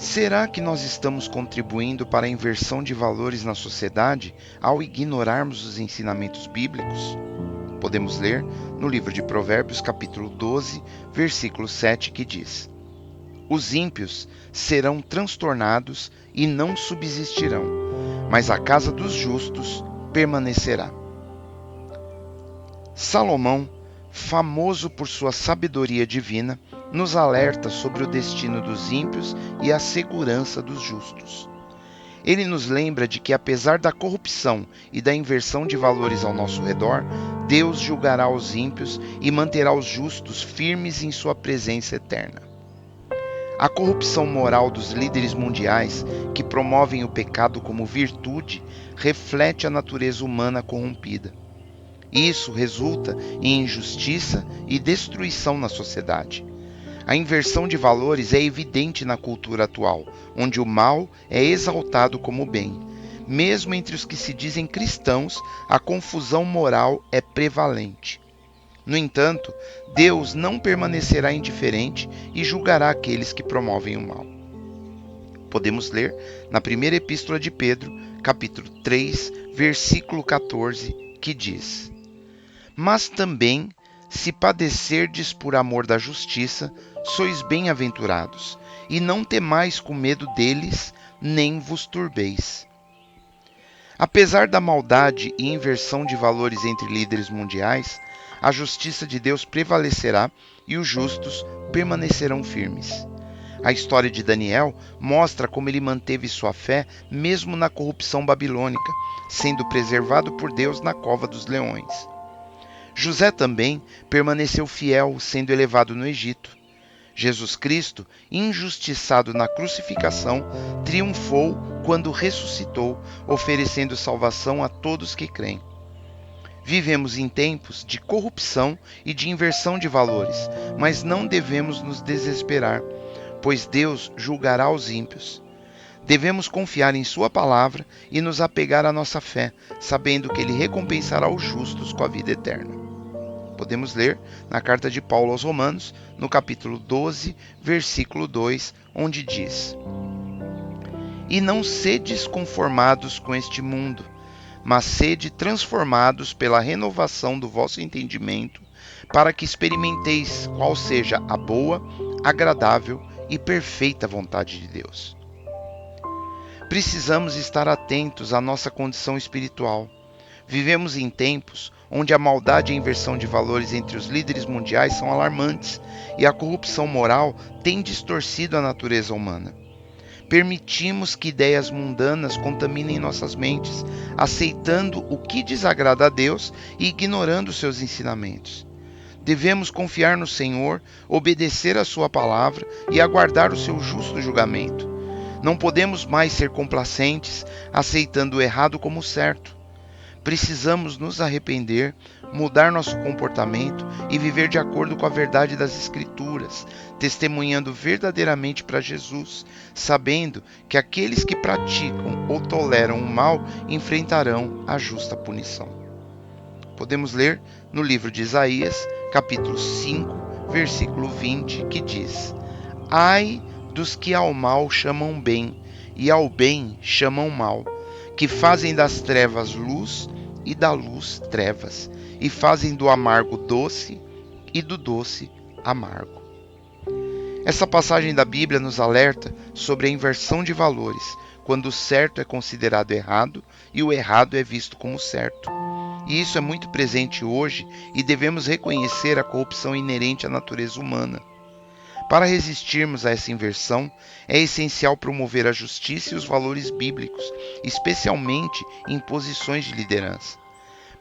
Será que nós estamos contribuindo para a inversão de valores na sociedade ao ignorarmos os ensinamentos bíblicos? Podemos ler no livro de Provérbios, capítulo 12, versículo 7, que diz: Os ímpios serão transtornados e não subsistirão, mas a casa dos justos permanecerá. Salomão, famoso por sua sabedoria divina, nos alerta sobre o destino dos ímpios e a segurança dos justos. Ele nos lembra de que, apesar da corrupção e da inversão de valores ao nosso redor, Deus julgará os ímpios e manterá os justos firmes em sua presença eterna. A corrupção moral dos líderes mundiais, que promovem o pecado como virtude, reflete a natureza humana corrompida. Isso resulta em injustiça e destruição na sociedade. A inversão de valores é evidente na cultura atual, onde o mal é exaltado como bem. Mesmo entre os que se dizem cristãos, a confusão moral é prevalente. No entanto, Deus não permanecerá indiferente e julgará aqueles que promovem o mal. Podemos ler na primeira epístola de Pedro, capítulo 3, versículo 14, que diz: Mas também, se padecerdes por amor da justiça, sois bem-aventurados, e não temais com medo deles, nem vos turbeis. Apesar da maldade e inversão de valores entre líderes mundiais, a justiça de Deus prevalecerá e os justos permanecerão firmes. A história de Daniel mostra como ele manteve sua fé mesmo na corrupção babilônica, sendo preservado por Deus na cova dos leões. José também permaneceu fiel, sendo elevado no Egito. Jesus Cristo, injustiçado na crucificação, triunfou quando ressuscitou, oferecendo salvação a todos que creem. Vivemos em tempos de corrupção e de inversão de valores, mas não devemos nos desesperar, pois Deus julgará os ímpios. Devemos confiar em sua palavra e nos apegar à nossa fé, sabendo que Ele recompensará os justos com a vida eterna. Podemos ler na carta de Paulo aos Romanos, no capítulo 12, versículo 2, onde diz: E não sedes conformados com este mundo, mas sede transformados pela renovação do vosso entendimento, para que experimenteis qual seja a boa, agradável e perfeita vontade de Deus. Precisamos estar atentos à nossa condição espiritual. Vivemos em tempos onde a maldade e a inversão de valores entre os líderes mundiais são alarmantes e a corrupção moral tem distorcido a natureza humana. Permitimos que ideias mundanas contaminem nossas mentes, aceitando o que desagrada a Deus e ignorando seus ensinamentos. Devemos confiar no Senhor, obedecer a sua palavra e aguardar o seu justo julgamento. Não podemos mais ser complacentes, aceitando o errado como certo. Precisamos nos arrepender, mudar nosso comportamento e viver de acordo com a verdade das Escrituras, testemunhando verdadeiramente para Jesus, sabendo que aqueles que praticam ou toleram o mal enfrentarão a justa punição. Podemos ler no livro de Isaías, capítulo 5, versículo 20, que diz: Ai dos que ao mal chamam bem e ao bem chamam mal, que fazem das trevas luz e da luz trevas, e fazem do amargo doce e do doce amargo. Essa passagem da Bíblia nos alerta sobre a inversão de valores, quando o certo é considerado errado e o errado é visto como certo. E isso é muito presente hoje e devemos reconhecer a corrupção inerente à natureza humana. Para resistirmos a essa inversão, é essencial promover a justiça e os valores bíblicos, especialmente em posições de liderança.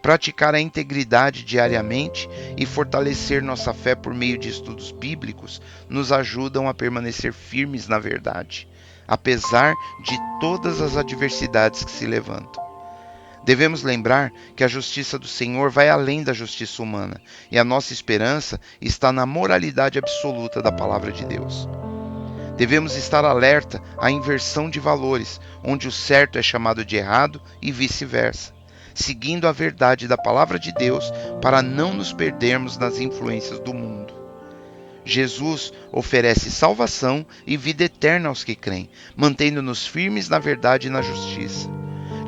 Praticar a integridade diariamente e fortalecer nossa fé por meio de estudos bíblicos nos ajudam a permanecer firmes na verdade, apesar de todas as adversidades que se levantam. Devemos lembrar que a justiça do Senhor vai além da justiça humana, e a nossa esperança está na moralidade absoluta da palavra de Deus. Devemos estar alerta à inversão de valores, onde o certo é chamado de errado e vice-versa, seguindo a verdade da palavra de Deus para não nos perdermos nas influências do mundo. Jesus oferece salvação e vida eterna aos que creem, mantendo-nos firmes na verdade e na justiça.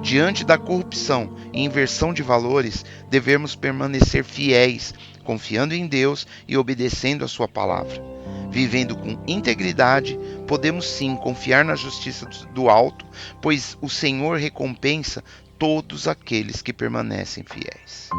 Diante da corrupção e inversão de valores, devemos permanecer fiéis, confiando em Deus e obedecendo a sua palavra. Vivendo com integridade, podemos sim confiar na justiça do alto, pois o Senhor recompensa todos aqueles que permanecem fiéis.